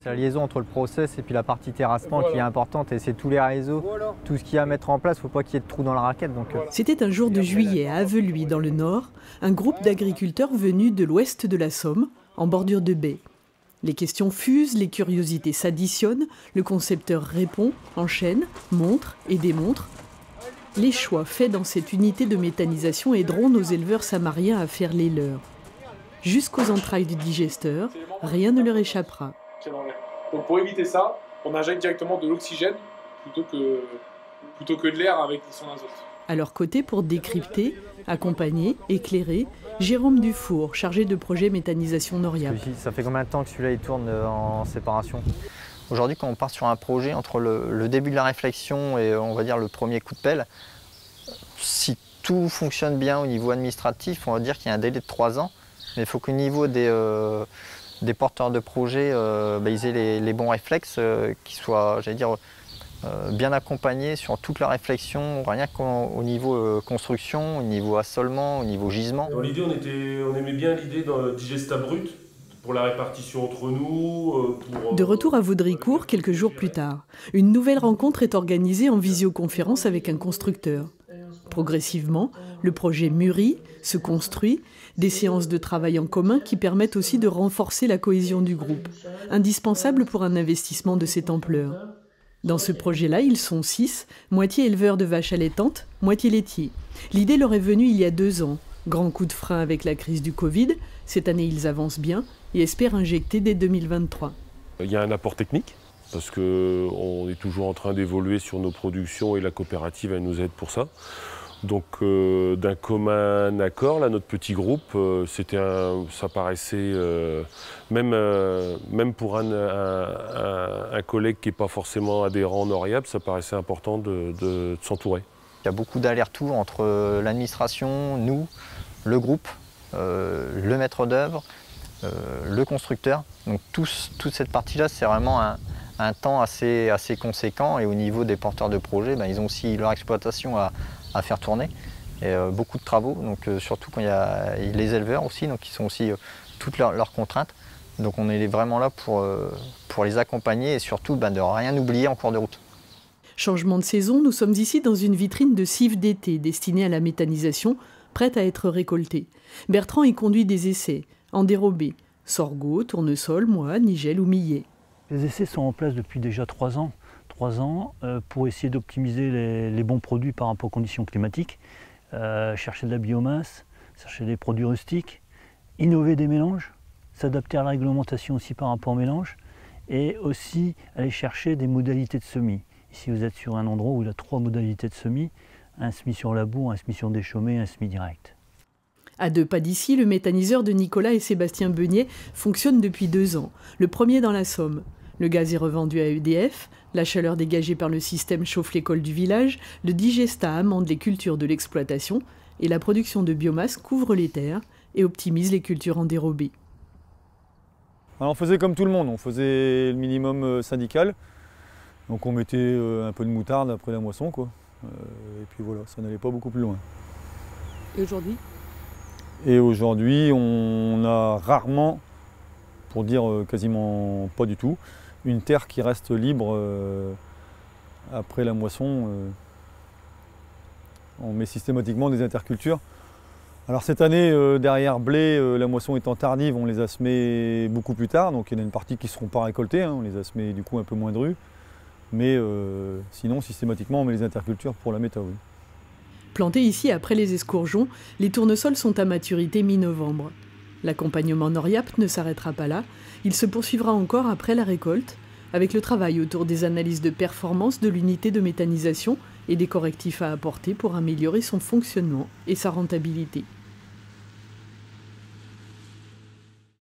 La liaison entre le process et puis la partie terrassement qui est importante, et c'est tous les réseaux, tout ce qu'il y a à mettre en place, il ne faut pas qu'il y ait de trous dans la raquette. C'était un jour de juillet à Aveluy, dans le Nord, un groupe d'agriculteurs venus de l'ouest de la Somme, en bordure de baie. Les questions fusent, les curiosités s'additionnent, le concepteur répond, enchaîne, montre et démontre. Les choix faits dans cette unité de méthanisation aideront nos éleveurs samariens à faire les leurs. Jusqu'aux entrailles du digesteur, rien ne leur échappera. Donc pour éviter ça, on injecte directement de l'oxygène plutôt que de l'air avec son azote. À leur côté, pour décrypter, accompagner, éclairer, Jérôme Dufour, chargé de projet méthanisation Noriap. Ça fait combien de temps que celui-là il tourne en séparation? Aujourd'hui, quand on part sur un projet, entre le début de la réflexion et on va dire le premier coup de pelle, si tout fonctionne bien au niveau administratif, on va dire qu'il y a un délai de 3 ans. Mais il faut qu'au niveau des porteurs de projets, ils aient les bons réflexes, qu'ils soient, j'allais dire, bien accompagnés sur toute la réflexion, rien qu'au niveau construction, au niveau assolement, au niveau gisement. Dans l'idée, on aimait bien l'idée d'un digesta brut pour la répartition entre nous. De retour à Vaudricourt, quelques jours plus tard, une nouvelle rencontre est organisée en visioconférence avec un constructeur. Progressivement, le projet mûrit, se construit, des séances de travail en commun qui permettent aussi de renforcer la cohésion du groupe, indispensable pour un investissement de cette ampleur. Dans ce projet-là, ils sont 6, moitié éleveurs de vaches allaitantes, moitié laitiers. L'idée leur est venue il y a 2 ans. Grand coup de frein avec la crise du Covid, cette année ils avancent bien et espèrent injecter dès 2023. Il y a un apport technique, parce qu'on est toujours en train d'évoluer sur nos productions et la coopérative elle nous aide pour ça. Donc d'un commun accord, là, notre petit groupe, ça paraissait, même pour un collègue qui n'est pas forcément adhérent Noriap, ça paraissait important de s'entourer. Il y a beaucoup d'allers-retours entre l'administration, nous, le groupe, le maître d'œuvre, le constructeur. Donc toute cette partie-là, c'est vraiment un temps assez conséquent. Et au niveau des porteurs de projets, ils ont aussi leur exploitation à faire tourner. Et beaucoup de travaux, donc surtout quand il y a les éleveurs aussi, donc qui sont aussi toutes leurs contraintes. Donc on est vraiment là pour les accompagner et surtout de rien oublier en cours de route. Changement de saison, nous sommes ici dans une vitrine de cives d'été destinée à la méthanisation, prête à être récoltée. Bertrand y conduit des essais, en dérobé, sorgho, tournesol, mois, nigel ou millet. Les essais sont en place depuis déjà 3 ans. 3 ans pour essayer d'optimiser les bons produits par rapport aux conditions climatiques, chercher de la biomasse, chercher des produits rustiques, innover des mélanges, s'adapter à la réglementation aussi par rapport aux mélanges et aussi aller chercher des modalités de semis. Ici vous êtes sur un endroit où il y a 3 modalités de semis, un semis sur labour, un semis sur déchaumé, un semis direct. À 2 pas d'ici, le méthaniseur de Nicolas et Sébastien Beugnet fonctionne depuis 2 ans, le premier dans la Somme. Le gaz est revendu à EDF, la chaleur dégagée par le système chauffe l'école du village, le digesta amende les cultures de l'exploitation et la production de biomasse couvre les terres et optimise les cultures en dérobé. Alors on faisait comme tout le monde, on faisait le minimum syndical. Donc on mettait un peu de moutarde après la moisson, quoi. Et puis voilà, ça n'allait pas beaucoup plus loin. Et aujourd'hui ? Et aujourd'hui, on a rarement, pour dire quasiment pas du tout, une terre qui reste libre après la moisson. On met systématiquement des intercultures. Alors cette année, derrière blé, la moisson étant tardive, on les a semés beaucoup plus tard. Donc il y en a une partie qui ne seront pas récoltées, on les a semés du coup un peu moins drus. Mais sinon, systématiquement, on met les intercultures pour la méta, oui. Plantés ici après les escourgeons, les tournesols sont à maturité mi-novembre. L'accompagnement Noriap ne s'arrêtera pas là, il se poursuivra encore après la récolte, avec le travail autour des analyses de performance de l'unité de méthanisation et des correctifs à apporter pour améliorer son fonctionnement et sa rentabilité.